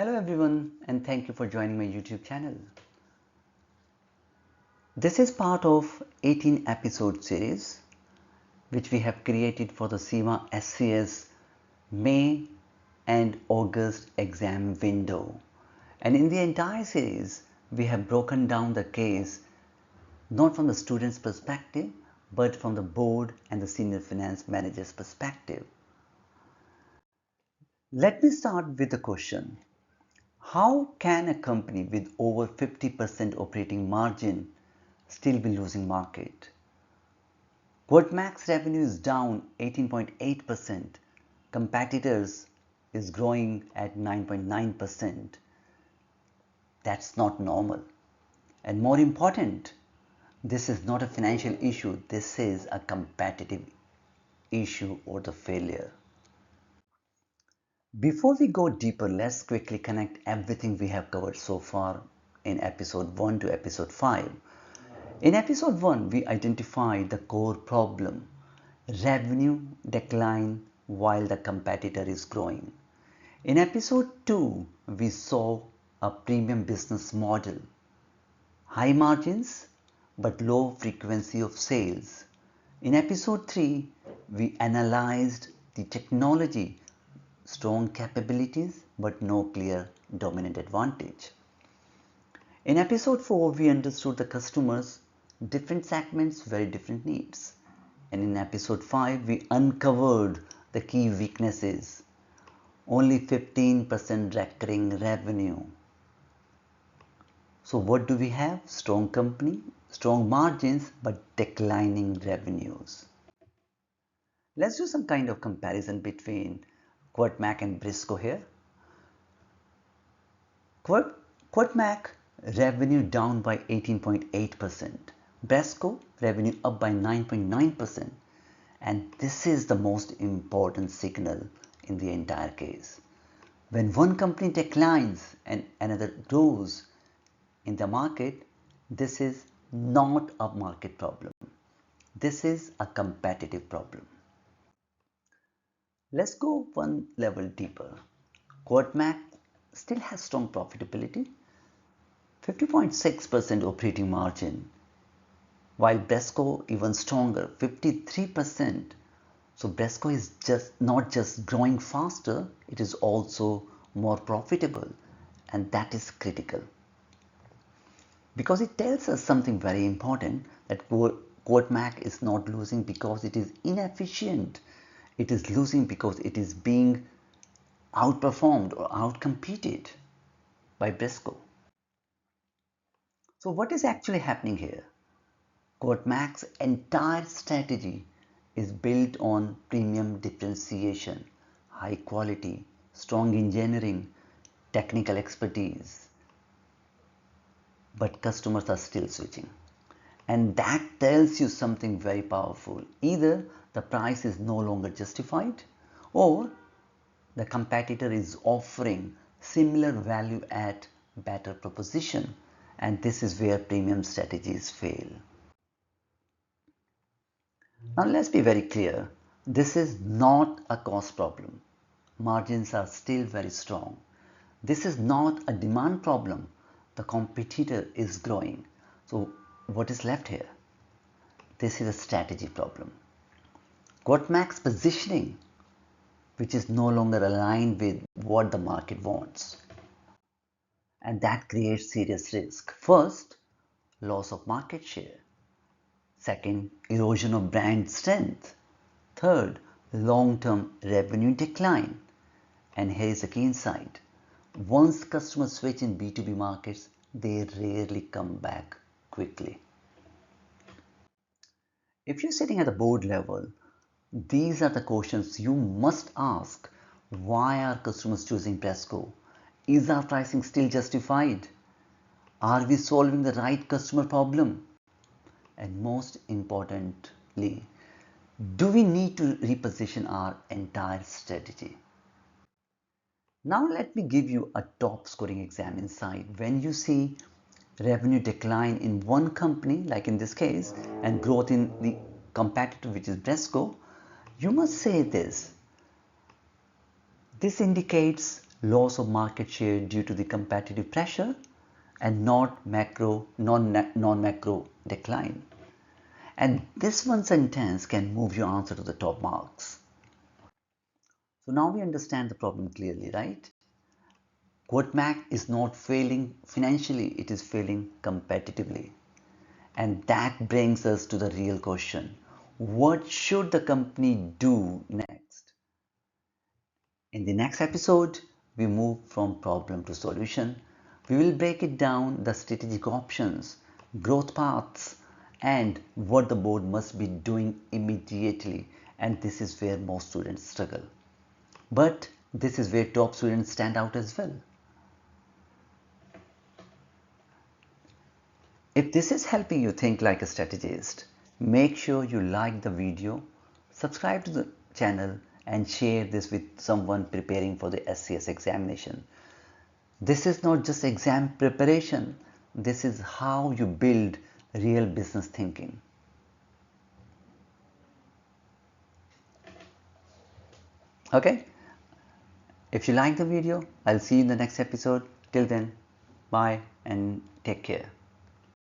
Hello everyone, and thank you for joining my YouTube channel. This is part of 18 episode series which we have created for the CIMA SCS May and August exam window. And in the entire series, we have broken down the case not from the student's perspective but from the board and the senior finance manager's perspective. Let me start with the question. How can a company with over 50% operating margin still be losing market? Kwirtmak's revenue is down 18.8%. Competitors is growing at 9.9%. That's not normal. And more important, this is not a financial issue. This is a competitive issue or the failure. Before we go deeper, let's quickly connect everything we have covered so far in episode 1 to episode 5. In episode 1, we identified the core problem, revenue decline while the competitor is growing. In episode 2, we saw a premium business model, high margins but low frequency of sales. In episode 3, we analyzed the technology, strong capabilities but no clear dominant advantage. In episode 4, we understood the customers, different segments, very different needs. And in episode 5, we uncovered the key weaknesses. Only 15% recurring revenue. So what do we have? Strong company, strong margins but declining revenues. Let's do some kind of comparison between Kwirtmak and Breskko here. Kwirtmak revenue down by 18.8%. Breskko revenue up by 9.9%. And this is the most important signal in the entire case. When one company declines and another grows in the market, this is not a market problem. This is a competitive problem. Let's go one level deeper. Kwirtmak still has strong profitability, 50.6% operating margin, while Breskko even stronger, 53%. So Breskko is not just growing faster, it is also more profitable, and that is critical. Because it tells us something very important, that Kwirtmak is not losing because it is inefficient. It is losing because it is being outperformed or outcompeted by Breskko. So what is actually happening here? Kwirtmak's entire strategy is built on premium differentiation, high quality, strong engineering, technical expertise. But customers are still switching. And that tells you something very powerful. Either the price is no longer justified or the competitor is offering similar value at better proposition, and this is where premium strategies fail. Now let's be very clear, this is not a cost problem. Margins are still very strong. This is not a demand problem. The competitor is growing. So what is left here? This is a strategy problem. Kwirtmak's positioning, which is no longer aligned with what the market wants. And that creates serious risk. First, loss of market share. Second, erosion of brand strength. Third, long-term revenue decline. And here is the key insight. Once customers switch in B2B markets, they rarely come back quickly. If you're sitting at the board level, these are the questions you must ask. Why are customers choosing Breskko? Is our pricing still justified? Are we solving the right customer problem? And most importantly, do we need to reposition our entire strategy? Now let me give you a top scoring exam insight. When you see revenue decline in one company, like in this case, and growth in the competitor, which is Breskko, you must say this. This indicates loss of market share due to the competitive pressure, and not non-macro decline. And this one sentence can move your answer to the top marks. So now we understand the problem clearly, right? Kwirtmak is not failing financially, it is failing competitively. And that brings us to the real question. What should the company do next? In the next episode, we move from problem to solution. We will break it down the strategic options, growth paths, and what the board must be doing immediately. And this is where most students struggle. But this is where top students stand out as well. If this is helping you think like a strategist, make sure you like the video, subscribe to the channel, and share this with someone preparing for the SCS examination. This is not just exam preparation, this is how you build real business thinking. Okay? If you like the video, I'll see you in the next episode. Till then, bye and take care.